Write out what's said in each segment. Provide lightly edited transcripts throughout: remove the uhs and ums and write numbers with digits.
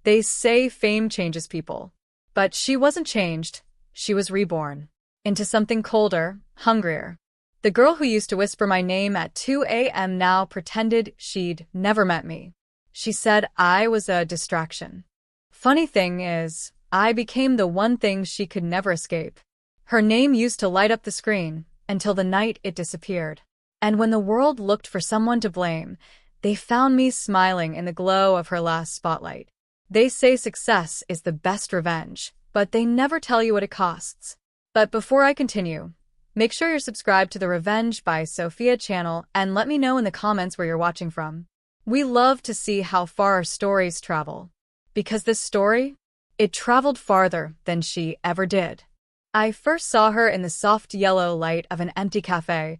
They say fame changes people. But she wasn't changed. She was reborn. Into something colder, hungrier. The girl who used to whisper my name at 2 a.m. now pretended she'd never met me. She said I was a distraction. Funny thing is, I became the one thing she could never escape. Her name used to light up the screen, until the night it disappeared. And when the world looked for someone to blame, they found me smiling in the glow of her last spotlight. They say success is the best revenge, but they never tell you what it costs. But before I continue, make sure you're subscribed to the Revenge by Sophia channel and let me know in the comments where you're watching from. We love to see how far our stories travel. Because this story, it traveled farther than she ever did. I first saw her in the soft yellow light of an empty cafe,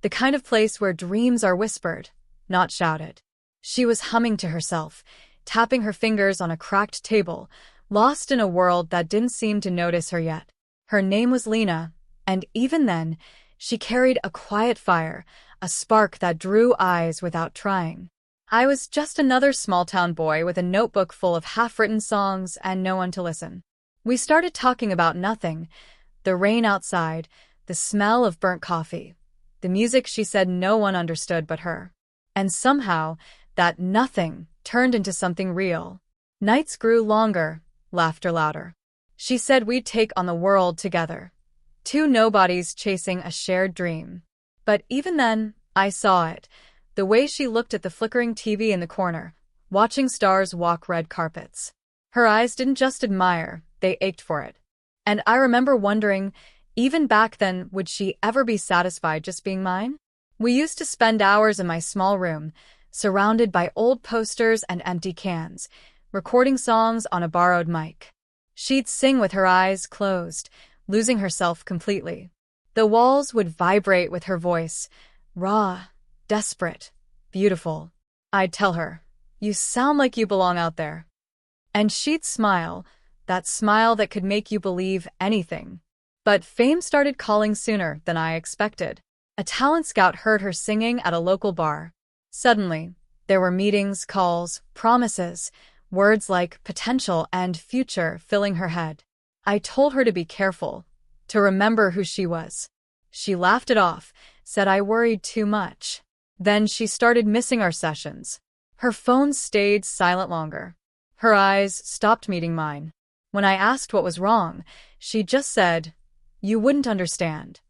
the kind of place where dreams are whispered, not shouted. She was humming to herself, tapping her fingers on a cracked table, lost in a world that didn't seem to notice her yet. Her name was Lena, and even then, she carried a quiet fire, a spark that drew eyes without trying. I was just another small-town boy with a notebook full of half-written songs and no one to listen. We started talking about nothing, the rain outside, the smell of burnt coffee, the music she said no one understood but her. And somehow, that nothing turned into something real. Nights grew longer, laughter louder. She said we'd take on the world together. Two nobodies chasing a shared dream. But even then, I saw it. The way she looked at the flickering TV in the corner, watching stars walk red carpets. Her eyes didn't just admire, they ached for it. And I remember wondering, even back then, would she ever be satisfied just being mine? We used to spend hours in my small room, surrounded by old posters and empty cans, recording songs on a borrowed mic. She'd sing with her eyes closed, losing herself completely. The walls would vibrate with her voice, raw, desperate, beautiful. I'd tell her, "You sound like you belong out there." And she'd smile, that smile that could make you believe anything. But fame started calling sooner than I expected. A talent scout heard her singing at a local bar. Suddenly, there were meetings, calls, promises, words like potential and future filling her head. I told her to be careful, to remember who she was. She laughed it off, said I worried too much. Then she started missing our sessions. Her phone stayed silent longer. Her eyes stopped meeting mine. When I asked what was wrong, she just said, "You wouldn't understand."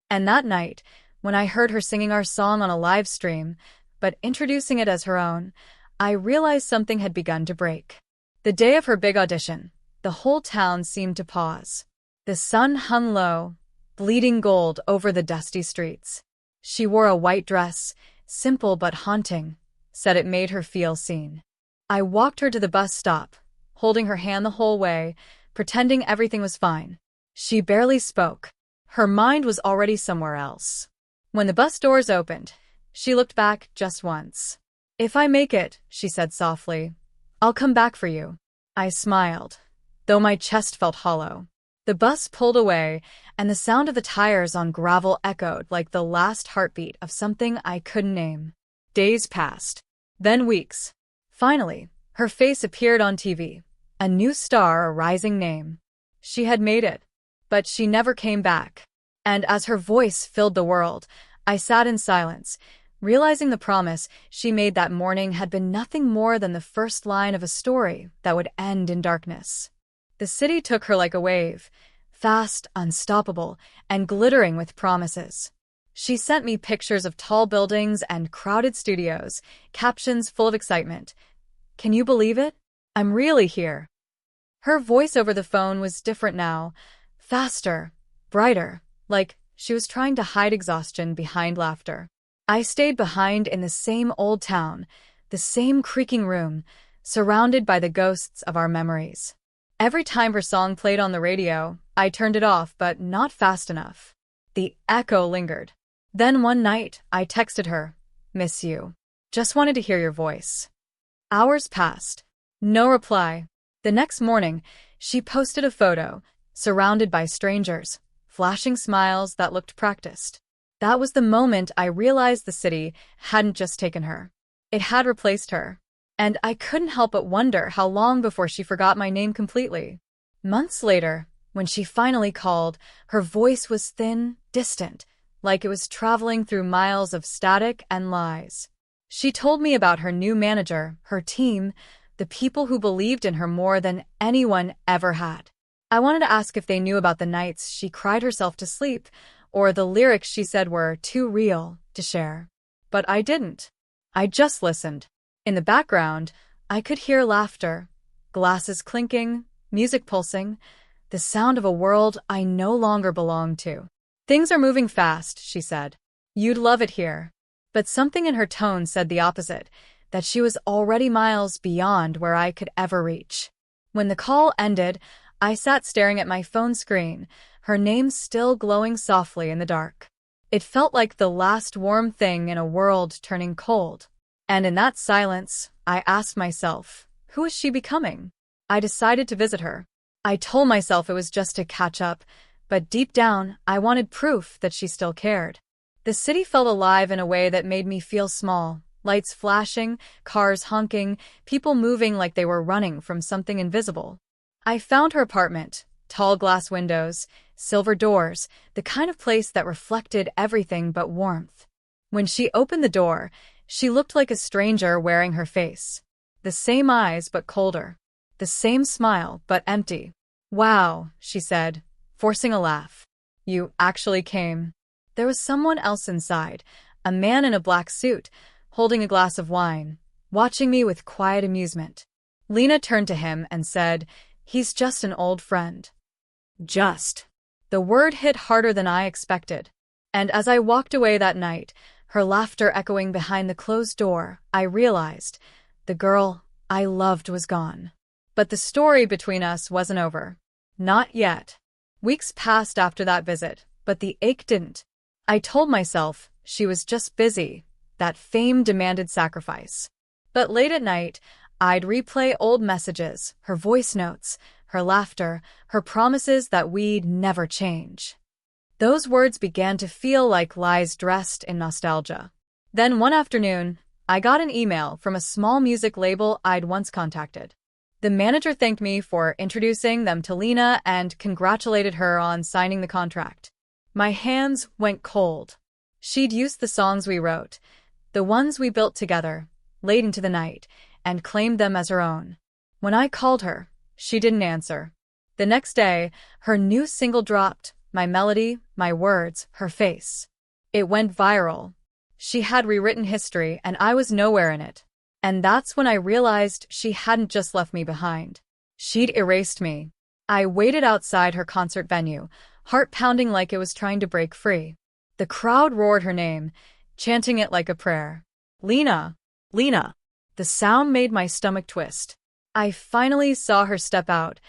And that night, when I heard her singing our song on a live stream, but introducing it as her own, I realized something had begun to break. The day of her big audition, the whole town seemed to pause. The sun hung low, bleeding gold over the dusty streets. She wore a white dress, simple but haunting, said it made her feel seen. I walked her to the bus stop, holding her hand the whole way, pretending everything was fine. She barely spoke. Her mind was already somewhere else. When the bus doors opened, she looked back just once. "If I make it," she said softly, "I'll come back for you." I smiled, though my chest felt hollow. The bus pulled away, and the sound of the tires on gravel echoed like the last heartbeat of something I couldn't name. Days passed, then weeks. Finally, her face appeared on TV, a new star, a rising name. She had made it, but she never came back. And as her voice filled the world, I sat in silence, realizing the promise she made that morning had been nothing more than the first line of a story that would end in darkness. The city took her like a wave, fast, unstoppable, and glittering with promises. She sent me pictures of tall buildings and crowded studios, captions full of excitement. "Can you believe it? I'm really here." Her voice over the phone was different now, faster, brighter, like she was trying to hide exhaustion behind laughter. I stayed behind in the same old town, the same creaking room, surrounded by the ghosts of our memories. Every time her song played on the radio, I turned it off, but not fast enough. The echo lingered. Then one night, I texted her, "Miss you. Just wanted to hear your voice." Hours passed. No reply. The next morning, she posted a photo, surrounded by strangers, flashing smiles that looked practiced. That was the moment I realized the city hadn't just taken her. It had replaced her. And I couldn't help but wonder how long before she forgot my name completely. Months later, when she finally called, her voice was thin, distant, like it was traveling through miles of static and lies. She told me about her new manager, her team, the people who believed in her more than anyone ever had. I wanted to ask if they knew about the nights she cried herself to sleep, or the lyrics she said were too real to share. But I didn't. I just listened. In the background, I could hear laughter, glasses clinking, music pulsing, the sound of a world I no longer belonged to. "Things are moving fast," she said. "You'd love it here." But something in her tone said the opposite, that she was already miles beyond where I could ever reach. When the call ended, I sat staring at my phone screen, her name still glowing softly in the dark. It felt like the last warm thing in a world turning cold. And in that silence, I asked myself, who is she becoming? I decided to visit her. I told myself it was just to catch up, but deep down, I wanted proof that she still cared. The city felt alive in a way that made me feel small. Lights flashing, cars honking, people moving like they were running from something invisible. I found her apartment, tall glass windows, silver doors, the kind of place that reflected everything but warmth. When she opened the door, she looked like a stranger wearing her face. The same eyes but colder. The same smile but empty. "Wow," she said, forcing a laugh. "You actually came." There was someone else inside, a man in a black suit, holding a glass of wine, watching me with quiet amusement. Lena turned to him and said, "He's just an old friend." Just. The word hit harder than I expected. And as I walked away that night, her laughter echoing behind the closed door, I realized the girl I loved was gone. But the story between us wasn't over. Not yet. Weeks passed after that visit, but the ache didn't. I told myself she was just busy, that fame demanded sacrifice. But late at night, I'd replay old messages, her voice notes, her laughter, her promises that we'd never change. Those words began to feel like lies dressed in nostalgia. Then one afternoon, I got an email from a small music label I'd once contacted. The manager thanked me for introducing them to Lena and congratulated her on signing the contract. My hands went cold. She'd used the songs we wrote, the ones we built together, late into the night, and claimed them as her own. When I called her, she didn't answer. The next day, her new single dropped, my melody, my words, her face. It went viral. She had rewritten history, and I was nowhere in it. And that's when I realized she hadn't just left me behind. She'd erased me. I waited outside her concert venue, heart pounding like it was trying to break free. The crowd roared her name, chanting it like a prayer. "Lena! Lena!" The sound made my stomach twist. I finally saw her step out,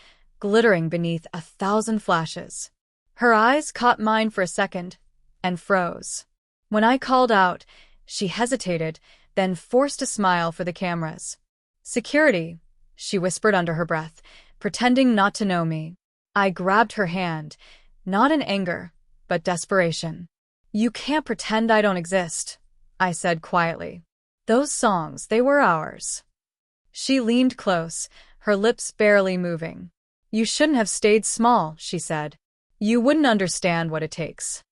glittering beneath 1,000 flashes. Her eyes caught mine for a second, and froze. When I called out, she hesitated, then forced a smile for the cameras. "Security," she whispered under her breath, pretending not to know me. I grabbed her hand, not in anger, but desperation. "You can't pretend I don't exist," I said quietly. "Those songs, they were ours." She leaned close, her lips barely moving. "You shouldn't have stayed small," she said. "You wouldn't understand what it takes."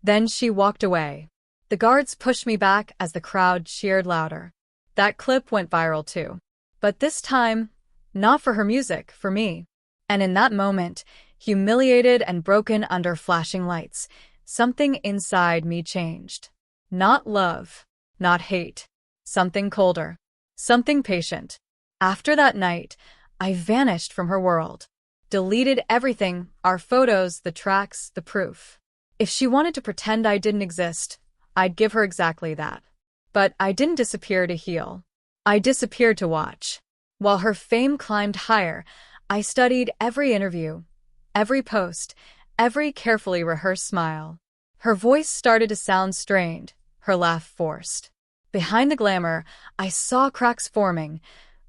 Then she walked away. The guards pushed me back as the crowd cheered louder. That clip went viral too. But this time, not for her music, for me. And in that moment, humiliated and broken under flashing lights, something inside me changed. Not love, not hate. Something colder. Something patient. After that night, I vanished from her world. Deleted everything, our photos, the tracks, the proof. If she wanted to pretend I didn't exist, I'd give her exactly that. But I didn't disappear to heal. I disappeared to watch. While her fame climbed higher, I studied every interview, every post, every carefully rehearsed smile. Her voice started to sound strained, her laugh forced. Behind the glamour, I saw cracks forming,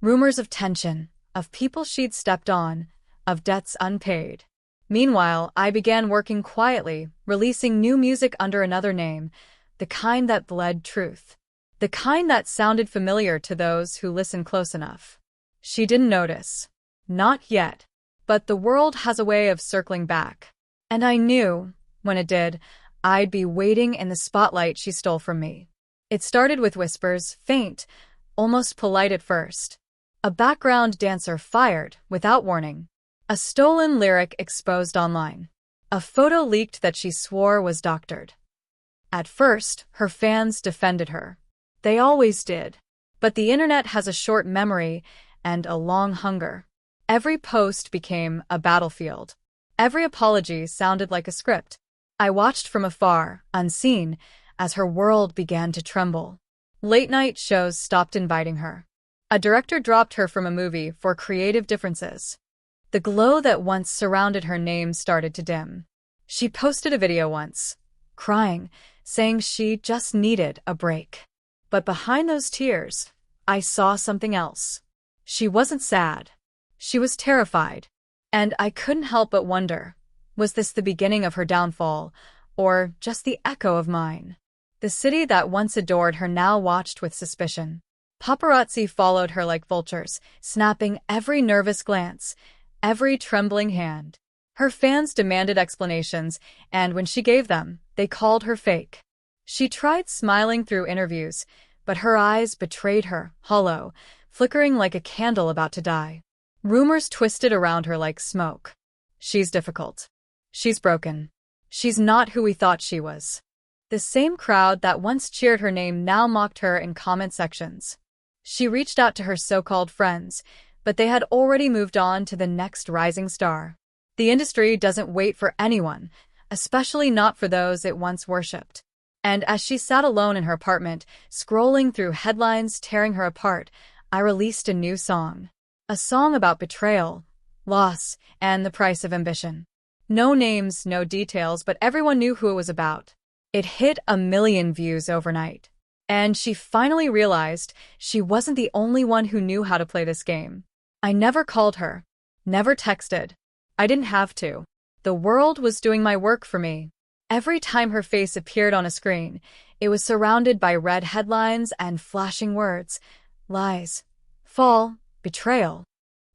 rumors of tension, of people she'd stepped on, of debts unpaid. Meanwhile, I began working quietly, releasing new music under another name, the kind that bled truth. The the kind that sounded familiar to those who listened close enough. She didn't notice. Not yet. But the world has a way of circling back. And I knew, when it did, I'd be waiting in the spotlight she stole from me. It started with whispers, faint, almost polite at first. A background dancer fired, without warning. A stolen lyric exposed online. A photo leaked that she swore was doctored. At first, her fans defended her. They always did. But the internet has a short memory and a long hunger. Every post became a battlefield. Every apology sounded like a script. I watched from afar, unseen, as her world began to tremble. Late-night shows stopped inviting her. A director dropped her from a movie for creative differences. The glow that once surrounded her name started to dim. She posted a video once, crying, saying she just needed a break. But behind those tears, I saw something else. She wasn't sad. She was terrified. And I couldn't help but wonder, was this the beginning of her downfall, or just the echo of mine? The city that once adored her now watched with suspicion. Paparazzi followed her like vultures, snapping every nervous glance, every trembling hand. Her fans demanded explanations, and when she gave them, they called her fake. She tried smiling through interviews, but her eyes betrayed her, hollow, flickering like a candle about to die. Rumors twisted around her like smoke. She's difficult. She's broken. She's not who we thought she was. The same crowd that once cheered her name now mocked her in comment sections. She reached out to her so-called friends, but they had already moved on to the next rising star. The industry doesn't wait for anyone, especially not for those it once worshipped. And as she sat alone in her apartment, scrolling through headlines tearing her apart, I released a new song. A song about betrayal, loss, and the price of ambition. No names, no details, but everyone knew who it was about. It hit 1 million views overnight. And she finally realized she wasn't the only one who knew how to play this game. I never called her, never texted. I didn't have to. The world was doing my work for me. Every time her face appeared on a screen, it was surrounded by red headlines and flashing words. Lies. Fall. Betrayal.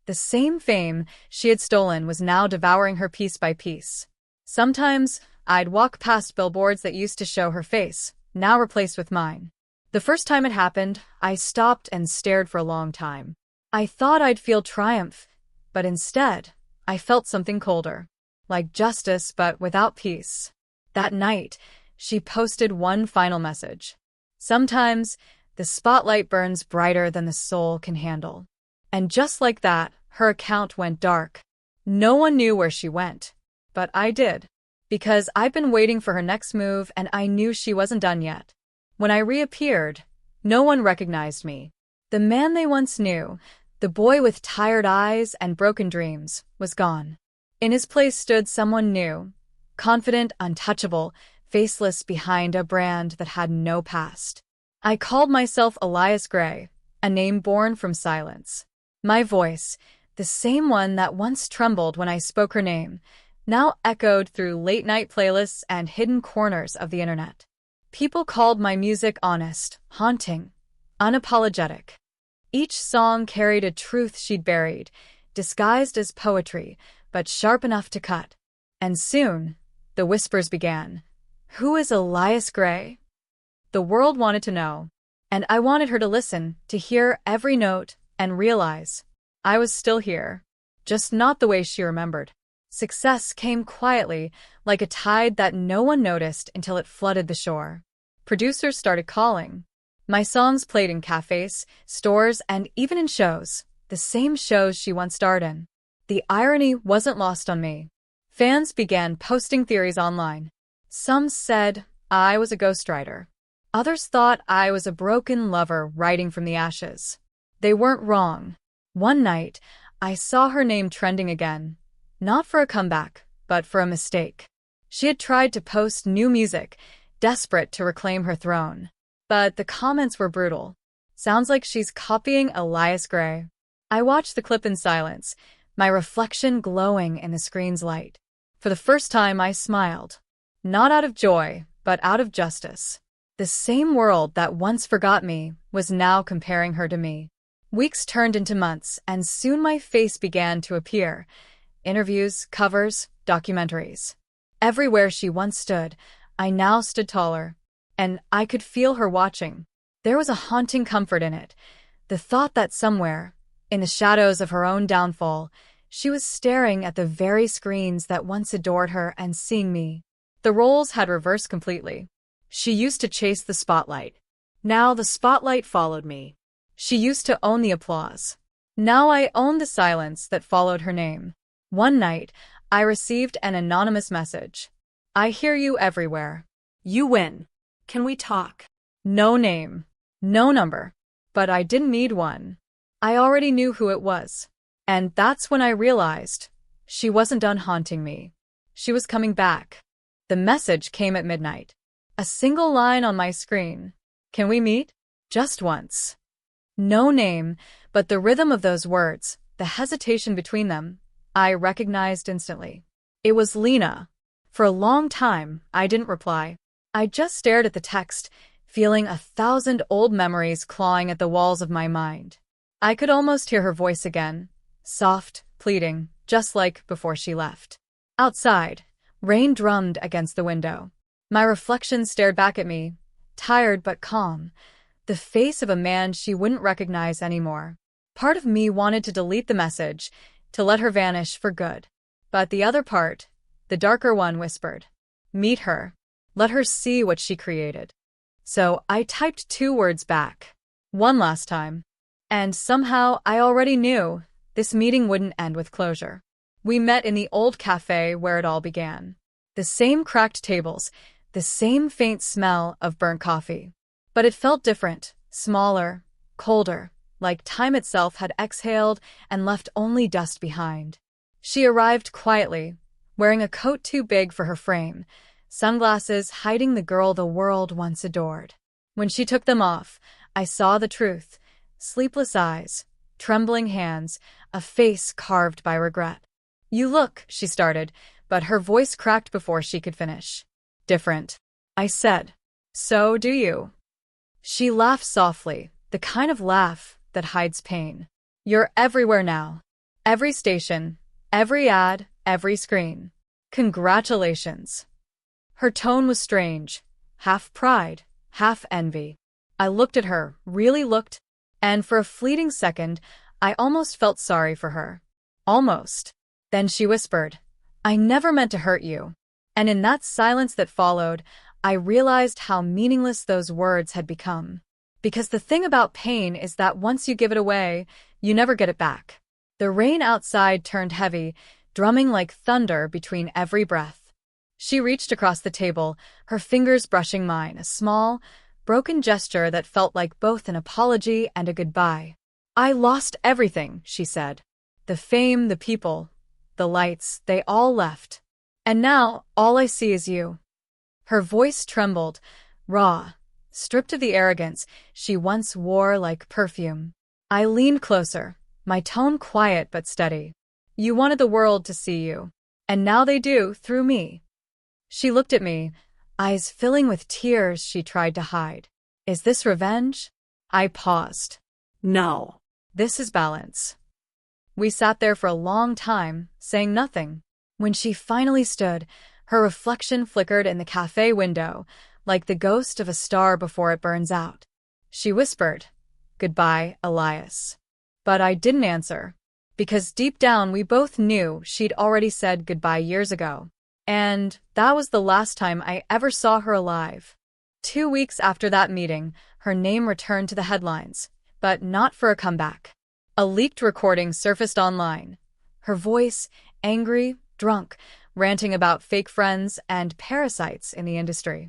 The same fame she had stolen was now devouring her piece by piece. Sometimes, I'd walk past billboards that used to show her face, now replaced with mine. The first time it happened, I stopped and stared for a long time. I thought I'd feel triumph, but instead, I felt something colder. Like justice, but without peace. That night, she posted one final message. Sometimes, the spotlight burns brighter than the soul can handle. And just like that, her account went dark. No one knew where she went. But I did. Because I'd been waiting for her next move and I knew she wasn't done yet. When I reappeared, no one recognized me. The man they once knew, the boy with tired eyes and broken dreams, was gone. In his place stood someone new, confident, untouchable, faceless behind a brand that had no past. I called myself Elias Gray, a name born from silence. My voice, the same one that once trembled when I spoke her name, now echoed through late-night playlists and hidden corners of the internet. People called my music honest, haunting, unapologetic. Each song carried a truth she'd buried, disguised as poetry, but sharp enough to cut. And soon, the whispers began. Who is Elias Gray? The world wanted to know, and I wanted her to listen, to hear every note, and realize I was still here, just not the way she remembered. Success came quietly, like a tide that no one noticed until it flooded the shore. Producers started calling. My songs played in cafes, stores, and even in shows, the same shows she once starred in. The irony wasn't lost on me. Fans began posting theories online. Some said I was a ghostwriter. Others thought I was a broken lover writing from the ashes. They weren't wrong. One night, I saw her name trending again. Not for a comeback, but for a mistake. She had tried to post new music, desperate to reclaim her throne. But the comments were brutal. Sounds like she's copying Elias Gray. I watched the clip in silence, my reflection glowing in the screen's light. For the first time, I smiled. Not out of joy, but out of justice. The same world that once forgot me was now comparing her to me. Weeks turned into months, and soon my face began to appear. Interviews, covers, documentaries. Everywhere she once stood, I now stood taller, and I could feel her watching. There was a haunting comfort in it, the thought that somewhere, in the shadows of her own downfall, she was staring at the very screens that once adored her and seeing me. The roles had reversed completely. She used to chase the spotlight. Now the spotlight followed me. She used to own the applause. Now I owned the silence that followed her name. One night, I received an anonymous message. I hear you everywhere. You win. Can we talk? No name. No number. But I didn't need one. I already knew who it was. And that's when I realized she wasn't done haunting me. She was coming back. The message came at midnight. A single line on my screen. Can we meet? Just once. No name, but the rhythm of those words, the hesitation between them, I recognized instantly. It was Lena. For a long time, I didn't reply. I just stared at the text, feeling 1,000 old memories clawing at the walls of my mind. I could almost hear her voice again, soft, pleading, just like before she left. Outside, rain drummed against the window. My reflection stared back at me, tired but calm, the face of a man she wouldn't recognize anymore. Part of me wanted to delete the message, to let her vanish for good. But the other part, the darker one, whispered, "Meet her. Let her see what she created." So I typed 2 words back. One last time. And somehow I already knew this meeting wouldn't end with closure. We met in the old cafe where it all began. The same cracked tables, the same faint smell of burnt coffee. But it felt different, smaller, colder, like time itself had exhaled and left only dust behind. She arrived quietly, wearing a coat too big for her frame, sunglasses hiding the girl the world once adored. When she took them off, I saw the truth. Sleepless eyes, trembling hands, a face carved by regret. "You look," she started, but her voice cracked before she could finish. "Different," I said. "So do you." She laughed softly, the kind of laugh that hides pain. "You're everywhere now. Every station, every ad, every screen. Congratulations." Her tone was strange, half pride, half envy. I looked at her, really looked, and for a fleeting second, I almost felt sorry for her. Almost. Then she whispered, "I never meant to hurt you." And in that silence that followed, I realized how meaningless those words had become. Because the thing about pain is that once you give it away, you never get it back. The rain outside turned heavy, drumming like thunder between every breath. She reached across the table, her fingers brushing mine, a small, broken gesture that felt like both an apology and a goodbye. "I lost everything," she said. "The fame, the people, the lights, they all left. And now, all I see is you." Her voice trembled, raw, stripped of the arrogance she once wore like perfume. I leaned closer, my tone quiet but steady. "You wanted the world to see you. And now they do, through me." She looked at me, eyes filling with tears she tried to hide. "Is this revenge?" I paused. No. "This is balance." We sat there for a long time, saying nothing. When she finally stood, her reflection flickered in the cafe window, like the ghost of a star before it burns out. She whispered, "Goodbye, Elias." But I didn't answer, because deep down we both knew she'd already said goodbye years ago. And that was the last time I ever saw her alive. 2 weeks after that meeting, her name returned to the headlines, but not for a comeback. A leaked recording surfaced online. Her voice, angry, drunk, ranting about fake friends and parasites in the industry.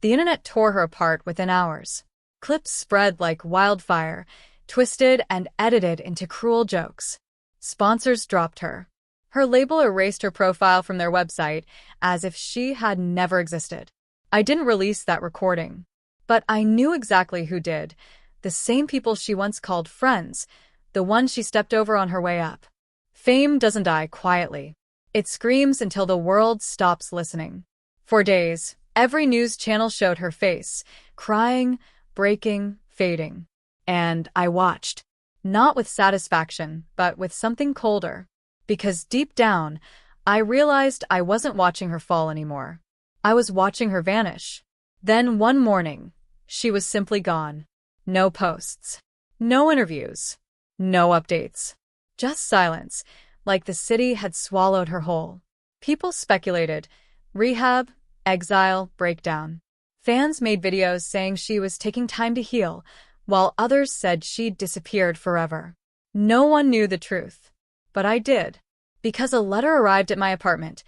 The internet tore her apart within hours. Clips spread like wildfire, twisted and edited into cruel jokes. Sponsors dropped her. Her label erased her profile from their website as if she had never existed. I didn't release that recording, but I knew exactly who did. The same people she once called friends, the ones she stepped over on her way up. Fame doesn't die quietly. It screams until the world stops listening. For days, every news channel showed her face, crying, breaking, fading. And I watched. Not with satisfaction, but with something colder. Because deep down, I realized I wasn't watching her fall anymore. I was watching her vanish. Then one morning, she was simply gone. No posts. No interviews. No updates. Just silence, like the city had swallowed her whole. People speculated. Rehab, exile, breakdown. Fans made videos saying she was taking time to heal, while others said she'd disappeared forever. No one knew the truth. But I did. Because a letter arrived at my apartment.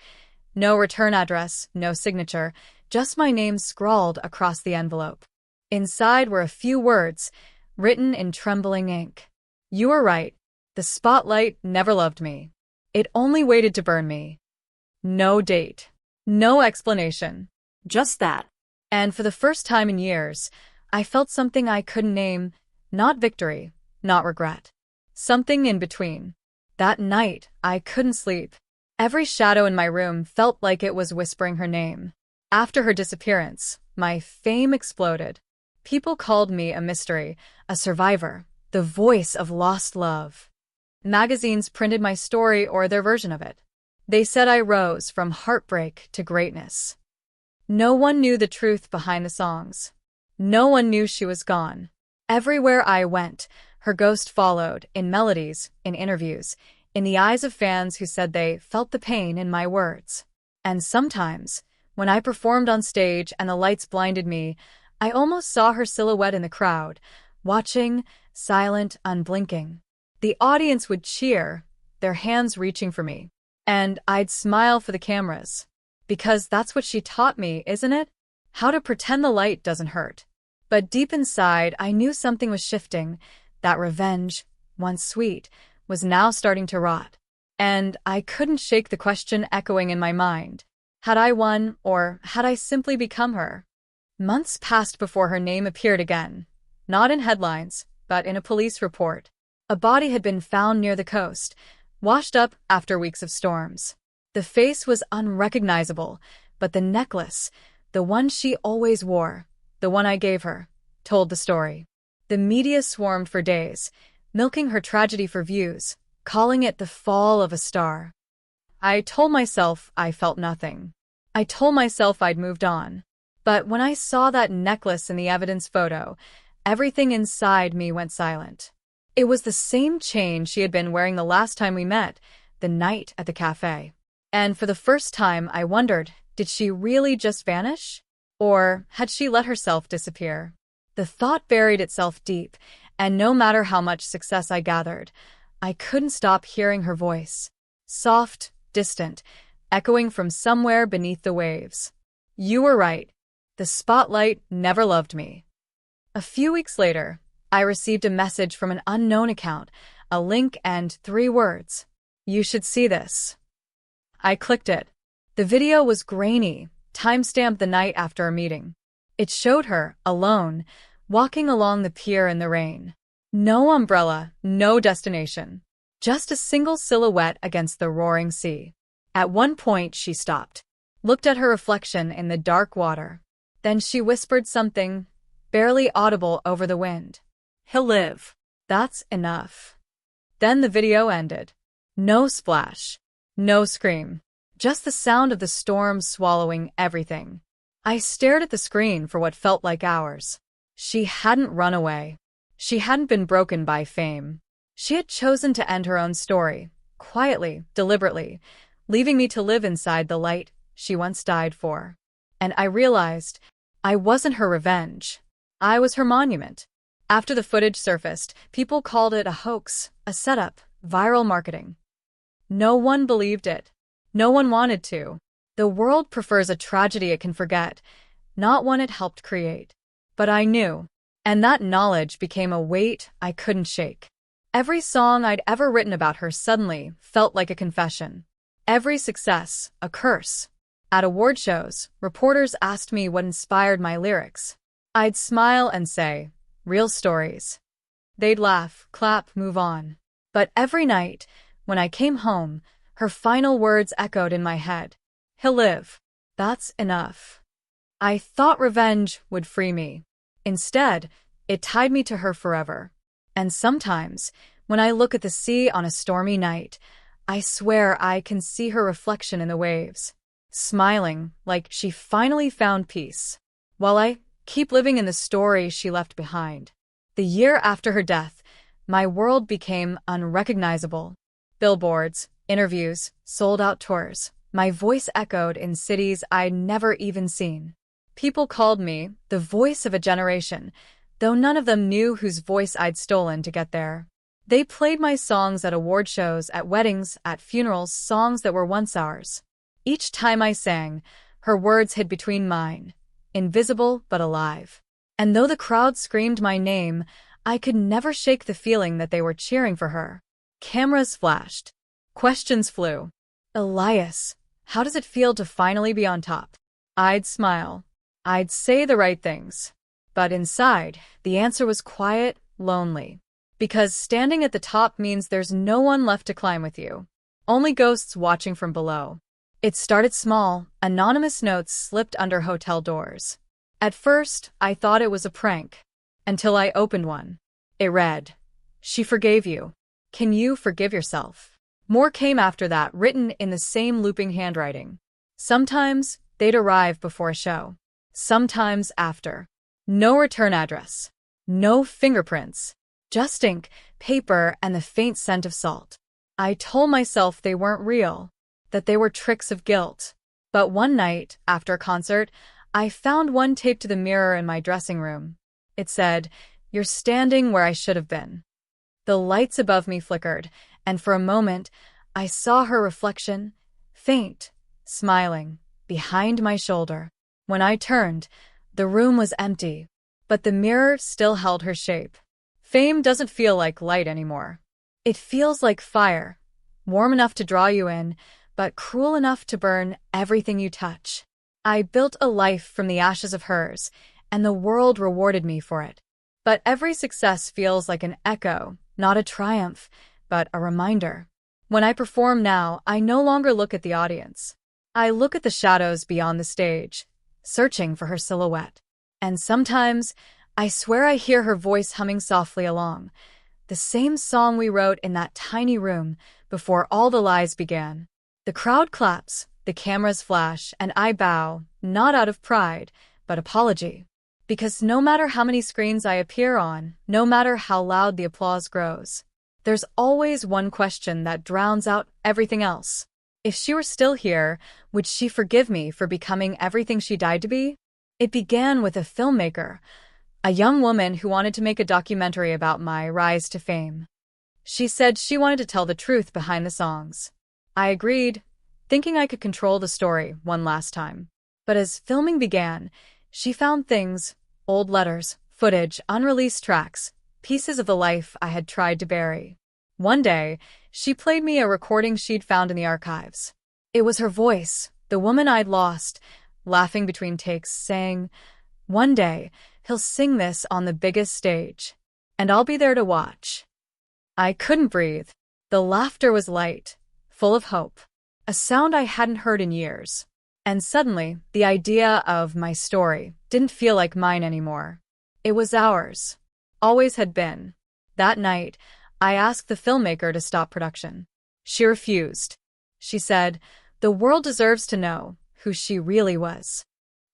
No return address, no signature, just my name scrawled across the envelope. Inside were a few words, written in trembling ink. You were right. The spotlight never loved me. It only waited to burn me. No date. No explanation. Just that. And for the first time in years, I felt something I couldn't name, not victory, not regret. Something in between. That night, I couldn't sleep. Every shadow in my room felt like it was whispering her name. After her disappearance, my fame exploded. People called me a mystery, a survivor, the voice of lost love. Magazines printed my story or their version of it. They said I rose from heartbreak to greatness. No one knew the truth behind the songs. No one knew she was gone. Everywhere I went, her ghost followed, in melodies, in interviews, in the eyes of fans who said they felt the pain in my words. And sometimes, when I performed on stage and the lights blinded me, I almost saw her silhouette in the crowd, watching, silent, unblinking. The audience would cheer, their hands reaching for me. And I'd smile for the cameras. Because that's what she taught me, isn't it? How to pretend the light doesn't hurt. But deep inside, I knew something was shifting. That revenge, once sweet, was now starting to rot. And I couldn't shake the question echoing in my mind. Had I won, or had I simply become her? Months passed before her name appeared again. Not in headlines, but in a police report. A body had been found near the coast, washed up after weeks of storms. The face was unrecognizable, but the necklace, the one she always wore, the one I gave her, told the story. The media swarmed for days, milking her tragedy for views, calling it the fall of a star. I told myself I felt nothing. I told myself I'd moved on. But when I saw that necklace in the evidence photo, everything inside me went silent. It was the same chain she had been wearing the last time we met, the night at the cafe. And for the first time, I wondered, did she really just vanish? Or had she let herself disappear? The thought buried itself deep, and no matter how much success I gathered, I couldn't stop hearing her voice. Soft, distant, echoing from somewhere beneath the waves. You were right. The spotlight never loved me. A few weeks later, I received a message from an unknown account, a link and 3 words. You should see this. I clicked it. The video was grainy, timestamped the night after a meeting. It showed her, alone, walking along the pier in the rain. No umbrella, no destination. Just a single silhouette against the roaring sea. At one point, she stopped, looked at her reflection in the dark water. Then she whispered something, barely audible over the wind. He'll live. That's enough. Then the video ended. No splash. No scream. Just the sound of the storm swallowing everything. I stared at the screen for what felt like hours. She hadn't run away. She hadn't been broken by fame. She had chosen to end her own story, quietly, deliberately, leaving me to live inside the light she once died for. And I realized I wasn't her revenge. I was her monument. After the footage surfaced, people called it a hoax, a setup, viral marketing. No one believed it. No one wanted to. The world prefers a tragedy it can forget, not one it helped create. But I knew, and that knowledge became a weight I couldn't shake. Every song I'd ever written about her suddenly felt like a confession. Every success, a curse. At award shows, reporters asked me what inspired my lyrics. I'd smile and say, real stories. They'd laugh, clap, move on. But every night, when I came home, her final words echoed in my head. He'll live. That's enough. I thought revenge would free me. Instead, it tied me to her forever. And sometimes, when I look at the sea on a stormy night, I swear I can see her reflection in the waves, smiling like she finally found peace, while I keep living in the story she left behind. The year after her death, my world became unrecognizable. Billboards, interviews, sold-out tours. My voice echoed in cities I'd never even seen. People called me the voice of a generation, though none of them knew whose voice I'd stolen to get there. They played my songs at award shows, at weddings, at funerals, songs that were once ours. Each time I sang, her words hid between mine, invisible but alive. And though the crowd screamed my name, I could never shake the feeling that they were cheering for her. Cameras flashed. Questions flew. Elias, how does it feel to finally be on top? I'd smile. I'd say the right things. But inside, the answer was quiet, lonely. Because standing at the top means there's no one left to climb with you. Only ghosts watching from below. It started small. Anonymous notes slipped under hotel doors. At first, I thought it was a prank. Until I opened one. It read, "She forgave you. Can you forgive yourself?" More came after that, written in the same looping handwriting. Sometimes, they'd arrive before a show. Sometimes after. No return address. No fingerprints. Just ink, paper, and the faint scent of salt. I told myself they weren't real, that they were tricks of guilt. But one night, after a concert, I found one taped to the mirror in my dressing room. It said, "You're standing where I should have been." The lights above me flickered, and for a moment, I saw her reflection, faint, smiling, behind my shoulder. When I turned, the room was empty, but the mirror still held her shape. Fame doesn't feel like light anymore. It feels like fire, warm enough to draw you in, but cruel enough to burn everything you touch. I built a life from the ashes of hers, and the world rewarded me for it. But every success feels like an echo, not a triumph, but a reminder. When I perform now, I no longer look at the audience. I look at the shadows beyond the stage, searching for her silhouette. And sometimes, I swear I hear her voice humming softly along, the same song we wrote in that tiny room before all the lies began. The crowd claps, the cameras flash, and I bow, not out of pride, but apology. Because no matter how many screens I appear on, no matter how loud the applause grows, there's always one question that drowns out everything else. If she were still here, would she forgive me for becoming everything she died to be? It began with a filmmaker, a young woman who wanted to make a documentary about my rise to fame. She said she wanted to tell the truth behind the songs. I agreed, thinking I could control the story one last time. But as filming began, she found things, old letters, footage, unreleased tracks, pieces of the life I had tried to bury. One day, she played me a recording she'd found in the archives. It was her voice, the woman I'd lost, laughing between takes, saying, "One day, he'll sing this on the biggest stage, and I'll be there to watch." I couldn't breathe. The laughter was light, full of hope, a sound I hadn't heard in years. And suddenly, the idea of my story didn't feel like mine anymore. It was ours. Always had been. That night, I asked the filmmaker to stop production. She refused. She said, "The world deserves to know who she really was."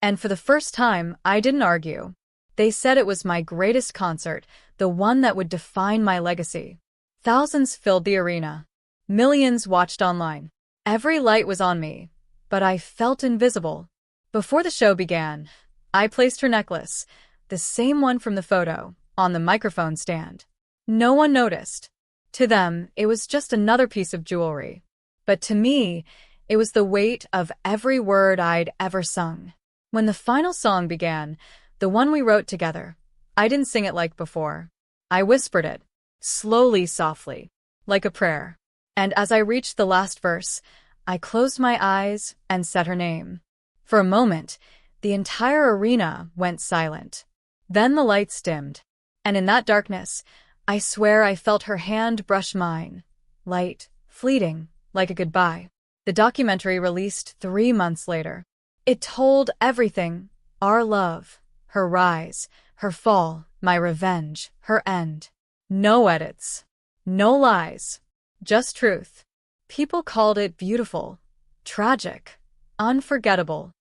And for the first time, I didn't argue. They said it was my greatest concert, the one that would define my legacy. Thousands filled the arena. Millions watched online. Every light was on me, but I felt invisible. Before the show began, I placed her necklace, the same one from the photo, on the microphone stand. No one noticed. To them, it was just another piece of jewelry. But to me, it was the weight of every word I'd ever sung. When the final song began, the one we wrote together, I didn't sing it like before. I whispered it, slowly, softly, like a prayer. And as I reached the last verse, I closed my eyes and said her name. For a moment, the entire arena went silent. Then the lights dimmed. And in that darkness, I swear I felt her hand brush mine. Light, fleeting, like a goodbye. The documentary released 3 months later. It told everything. Our love, her rise, Her fall, my revenge, her end. No edits. No lies. Just truth. People called it beautiful, tragic, unforgettable.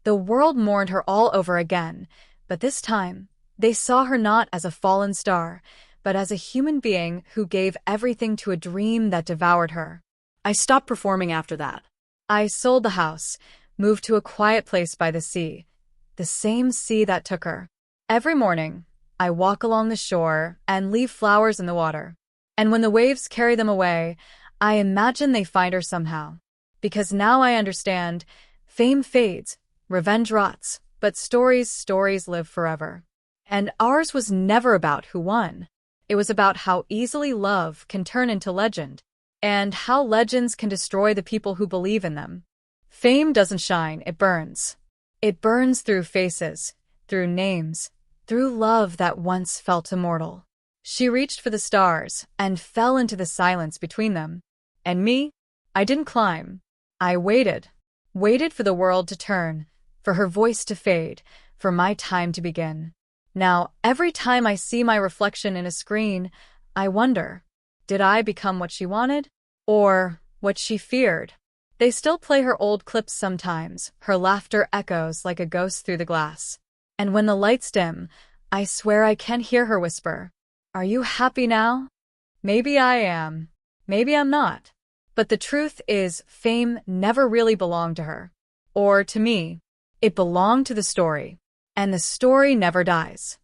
The world mourned her all over again, but this time, they saw her not as a fallen star, but as a human being who gave everything to a dream that devoured her. I stopped performing after that. I sold the house, moved to a quiet place by the same sea that took her. Every morning, I walk along the shore and leave flowers in the water. And when the waves carry them away, I imagine they find her somehow. Because now I understand, fame fades, revenge rots, but stories live forever. And ours was never about who won. It was about how easily love can turn into legend, and how legends can destroy the people who believe in them. Fame doesn't shine, it burns. It burns through faces, through names, through love that once felt immortal. She reached for the stars and fell into the silence between them. And me? I didn't climb. I waited for the world to turn, for her voice to fade, for my time to begin. Now, every time I see my reflection in a screen, I wonder, did I become what she wanted? Or what she feared? They still play her old clips sometimes, her laughter echoes like a ghost through the glass. And when the lights dim, I swear I can hear her whisper, "Are you happy now?" Maybe I am. Maybe I'm not. But the truth is, fame never really belonged to her. Or to me. It belonged to the story. And the story never dies.